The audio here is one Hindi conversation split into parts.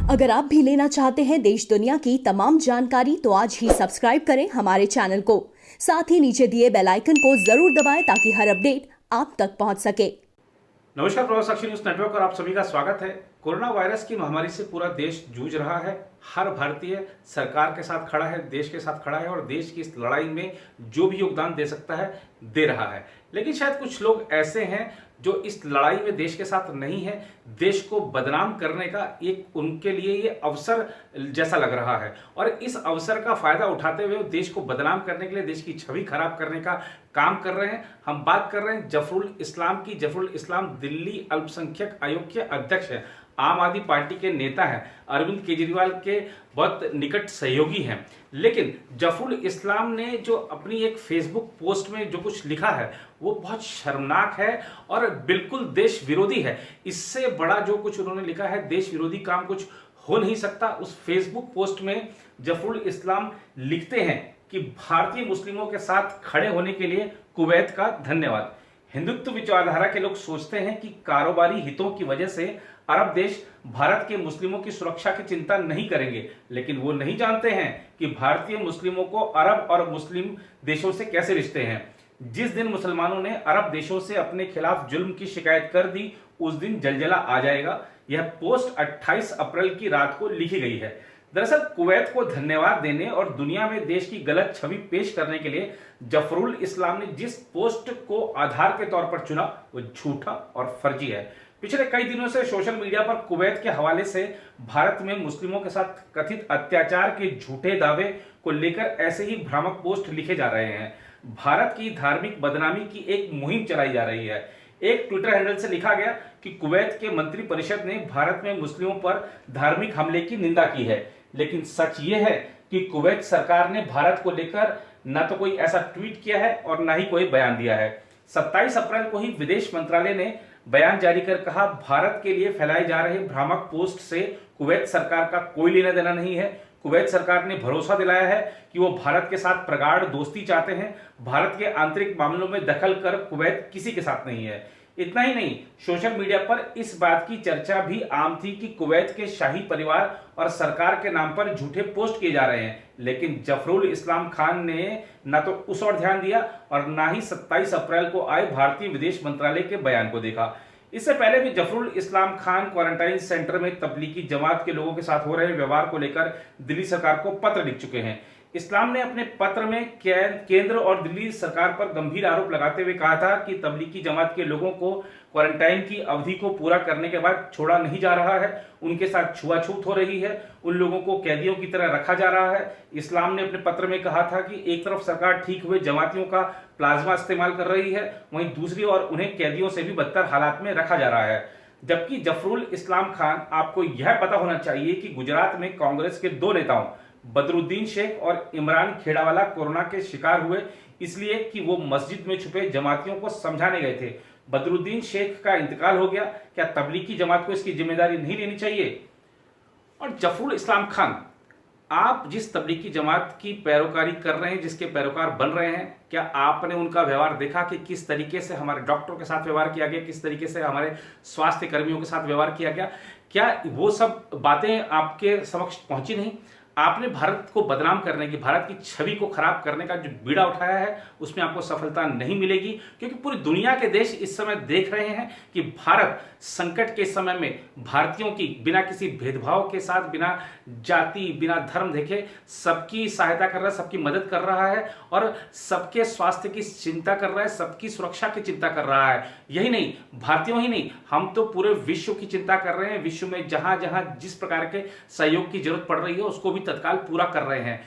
अगर आप भी लेना चाहते हैं देश दुनिया की तमाम जानकारी तो आज ही सब्सक्राइब करें हमारे चैनल को। साथ ही नीचे दिए बेल आइकन को जरूर दबाएं ताकि हर अपडेट आप तक पहुंच सके। नमस्कार, प्रभात साक्षी न्यूज नेटवर्क पर आप सभी का स्वागत है। कोरोना वायरस की महामारी से पूरा देश जूझ रहा है। हर भारतीय सरकार के साथ खड़ा है, देश के साथ खड़ा है और देश की इस लड़ाई में जो भी योगदान दे सकता है दे रहा है। लेकिन शायद कुछ लोग ऐसे हैं जो इस लड़ाई में देश के साथ नहीं है। देश को बदनाम करने का एक उनके लिए ये अवसर जैसा लग रहा है और इस अवसर का फायदा उठाते हुए देश को बदनाम करने के लिए, देश की छवि खराब करने का काम कर रहे हैं। हम बात कर रहे हैं जफरुल इस्लाम की। जफरुल इस्लाम दिल्ली अल्पसंख्यक आयोग के अध्यक्ष है, आम आदमी पार्टी के नेता हैं, अरविंद केजरीवाल के बहुत निकट सहयोगी हैं। लेकिन जफरुल इस्लाम ने जो अपनी एक फेसबुक पोस्ट में जो कुछ लिखा है वो बहुत शर्मनाक है और बिल्कुल देश विरोधी है। इससे बड़ा जो कुछ उन्होंने लिखा है, देश विरोधी काम कुछ हो नहीं सकता। उस फेसबुक पोस्ट में जफरुल इस्लाम लिखते हैं कि भारतीय मुस्लिमों के साथ खड़े होने के लिए कुवैत का धन्यवाद। हिंदुत्व विचारधारा के लोग सोचते हैं कि कारोबारी हितों की वजह से अरब देश भारत के मुस्लिमों की सुरक्षा की चिंता नहीं करेंगे, लेकिन वो नहीं जानते हैं कि भारतीय मुस्लिमों को अरब और मुस्लिम देशों से कैसे रिश्ते हैं। जिस दिन मुसलमानों ने अरब देशों से अपने खिलाफ जुल्म की शिकायत कर दी उस दिन जलजला आ जाएगा। यह पोस्ट 28 अप्रैल की रात को लिखी गई है। दरअसल कुवैत को धन्यवाद देने और दुनिया में देश की गलत छवि पेश करने के लिए जफरुल इस्लाम ने जिस पोस्ट को आधार के तौर पर चुना वो झूठा और फर्जी है। पिछले कई दिनों से सोशल मीडिया पर कुवैत के हवाले से भारत में मुस्लिमों के साथ कथित अत्याचार के झूठे दावे को लेकर ऐसे ही भ्रामक पोस्ट लिखे जा रहे हैं। भारत की धार्मिक बदनामी की एक मुहिम चलाई जा रही है। एक ट्विटर हैंडल से लिखा गया कि कुवैत के मंत्री परिषद ने भारत में मुस्लिमों पर धार्मिक हमले की निंदा की है, लेकिन सच ये है कि कुवैत सरकार ने भारत को लेकर न तो कोई ऐसा ट्वीट किया है और न ही कोई बयान दिया है। 27 अप्रैल को ही विदेश मंत्रालय ने बयान जारी कर कहा, भारत के लिए फैलाए जा रहे भ्रामक पोस्ट से कुवैत सरकार का कोई लेना देना नहीं है। कुवैत सरकार ने भरोसा दिलाया है कि वो भारत के साथ प्रगाढ़ दोस्ती चाहते हैं। भारत के आंतरिक मामलों में दखल कर कुवैत किसी के साथ नहीं है। इतना ही नहीं, सोशल मीडिया पर इस बात की चर्चा भी आम थी कि कुवैत के शाही परिवार और सरकार के नाम पर झूठे पोस्ट किए जा रहे हैं, लेकिन जफरुल इस्लाम खान ने न तो उस ओर ध्यान दिया और न ही 27 अप्रैल को आए भारतीय विदेश मंत्रालय के बयान को देखा। इससे पहले भी जफरुल इस्लाम खान क्वारंटाइन सेंटर में तबलीगी जमात के लोगों के साथ हो रहे व्यवहार को लेकर दिल्ली सरकार को पत्र लिख चुके हैं। इस्लाम ने अपने पत्र में केंद्र और दिल्ली सरकार पर गंभीर आरोप लगाते हुए कहा था कि तबलीगी जमात के लोगों को क्वारंटाइन की अवधि को पूरा करने के बाद छोड़ा नहीं जा रहा है, उनके साथ छुआछूत हो रही है, उन लोगों को कैदियों की तरह रखा जा रहा है। इस्लाम ने अपने पत्र में कहा था कि एक तरफ सरकार ठीक हुए जमातियों का प्लाज्मा इस्तेमाल कर रही है, वहीं दूसरी ओर उन्हें कैदियों से भी बदतर हालात में रखा जा रहा है। जबकि जफरुल इस्लाम खान, आपको यह पता होना चाहिए कि गुजरात में कांग्रेस के दो नेताओं बदरुद्दीन शेख और इमरान खेड़ावाला कोरोना के शिकार हुए इसलिए कि वो मस्जिद में छुपे जमातियों को समझाने गए थे। बदरुद्दीन शेख का इंतकाल हो गया, क्या तबलीगी जमात को इसकी जिम्मेदारी नहीं लेनी चाहिए? और जफरुल इस्लाम खान, आप जिस तबलीगी जमात की पैरोकारी कर रहे हैं, जिसके पैरोकार बन रहे हैं, क्या आपने उनका व्यवहार देखा कि किस तरीके से हमारे डॉक्टरों के साथ व्यवहार किया गया, किस तरीके से हमारे स्वास्थ्य कर्मियों के साथ व्यवहार किया गया? क्या वो सब बातें आपके समक्ष पहुंची नहीं? आपने भारत को बदनाम करने की, भारत की छवि को खराब करने का जो बीड़ा उठाया है उसमें आपको सफलता नहीं मिलेगी, क्योंकि पूरी दुनिया के देश इस समय देख रहे हैं कि भारत संकट के समय में भारतीयों की बिना किसी भेदभाव के साथ, बिना जाति, बिना धर्म देखे सबकी सहायता कर रहा है, सबकी मदद कर रहा है और सबके स्वास्थ्य की चिंता कर रहा है, सबकी सुरक्षा की चिंता कर रहा है। यही नहीं, भारतीयों ही नहीं, हम तो पूरे विश्व की चिंता कर रहे हैं। विश्व में जहां जहां जिस प्रकार के सहयोग की जरूरत पड़ रही है उसको भी तत्काल पूरा कर रहे हैं।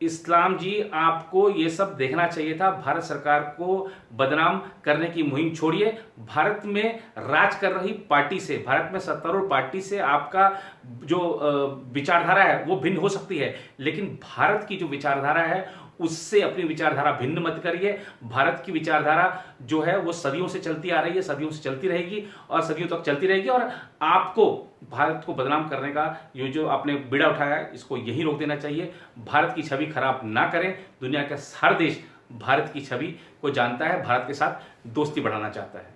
इस्लाम जी, आपको ये सब देखना चाहिए था। भारत सरकार को बदनाम करने की मुहिम छोड़िए। भारत में राज कर रही पार्टी से, भारत में सत्तारूढ़ पार्टी से आपका जो विचारधारा है वो भिन्न हो सकती है, लेकिन भारत की जो विचारधारा है उससे अपनी विचारधारा भिन्न मत करिए। भारत की विचारधारा जो है वो सदियों से चलती आ रही है, सदियों से चलती रहेगी और सदियों तक चलती रहेगी। और आपको भारत को बदनाम करने का ये जो आपने बीड़ा उठाया है इसको यही रोक देना चाहिए। भारत की छवि खराब ना करें। दुनिया के हर देश भारत की छवि को जानता है, भारत के साथ दोस्ती बढ़ाना चाहता है।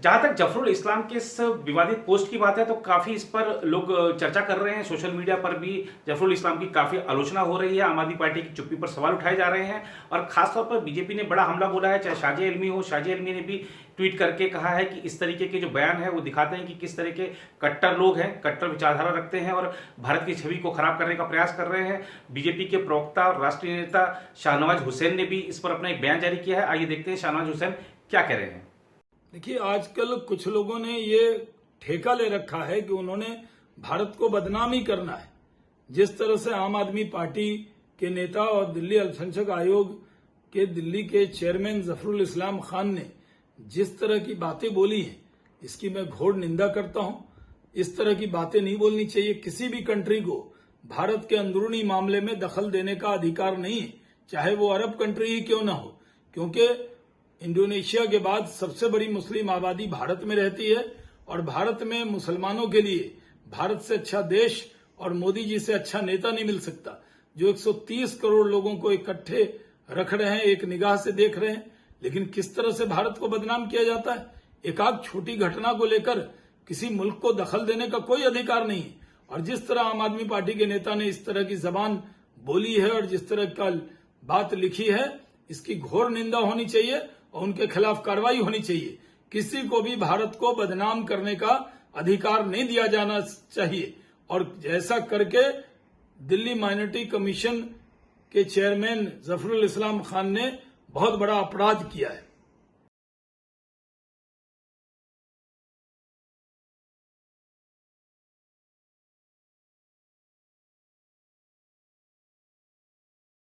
जहां तक जफरुल इस्लाम के इस विवादित पोस्ट की बात है तो काफी इस पर लोग चर्चा कर रहे हैं। सोशल मीडिया पर भी जफरुल इस्लाम की काफी आलोचना हो रही है। आम आदमी पार्टी की चुप्पी पर सवाल उठाए जा रहे हैं और खासतौर पर बीजेपी ने बड़ा हमला बोला है। चाहे शाजिया इल्मी हो, शाजिया इल्मी ने भी ट्वीट करके कहा है कि इस तरीके के जो बयान है वो दिखाते हैं कि किस तरह के कट्टर लोग हैं, कट्टर विचारधारा रखते हैं और भारत की छवि को खराब करने का प्रयास कर रहे हैं। बीजेपी के प्रवक्ता और राष्ट्रीय नेता शाहनवाज हुसैन ने भी इस पर अपना एक बयान जारी किया है। आइए देखते हैं शाहनवाज हुसैन क्या कह रहे हैं। देखिए, आजकल कुछ लोगों ने ये ठेका ले रखा है कि उन्होंने भारत को बदनामी करना है। जिस तरह से आम आदमी पार्टी के नेता और दिल्ली अल्पसंख्यक आयोग के दिल्ली के चेयरमैन जफरुल इस्लाम खान ने जिस तरह की बातें बोली हैं, इसकी मैं घोर निंदा करता हूं। इस तरह की बातें नहीं बोलनी चाहिए। किसी भी कंट्री को भारत के अंदरूनी मामले में दखल देने का अधिकार नहीं है, चाहे वो अरब कंट्री ही क्यों ना हो, क्योंकि इंडोनेशिया के बाद सबसे बड़ी मुस्लिम आबादी भारत में रहती है और भारत में मुसलमानों के लिए भारत से अच्छा देश और मोदी जी से अच्छा नेता नहीं मिल सकता, जो 130 करोड़ लोगों को इकट्ठे रख रहे हैं, एक निगाह से देख रहे हैं। लेकिन किस तरह से भारत को बदनाम किया जाता है। एक आध छोटी घटना को लेकर किसी मुल्क को दखल देने का कोई अधिकार नहीं है। और जिस तरह आम आदमी पार्टी के नेता ने इस तरह की जबान बोली है और जिस तरह का बात लिखी है, इसकी घोर निंदा होनी चाहिए और उनके खिलाफ कार्रवाई होनी चाहिए। किसी को भी भारत को बदनाम करने का अधिकार नहीं दिया जाना चाहिए। और ऐसा करके दिल्ली माइनॉरिटी कमीशन के चेयरमैन जफरुल इस्लाम खान ने बहुत बड़ा अपराध किया है।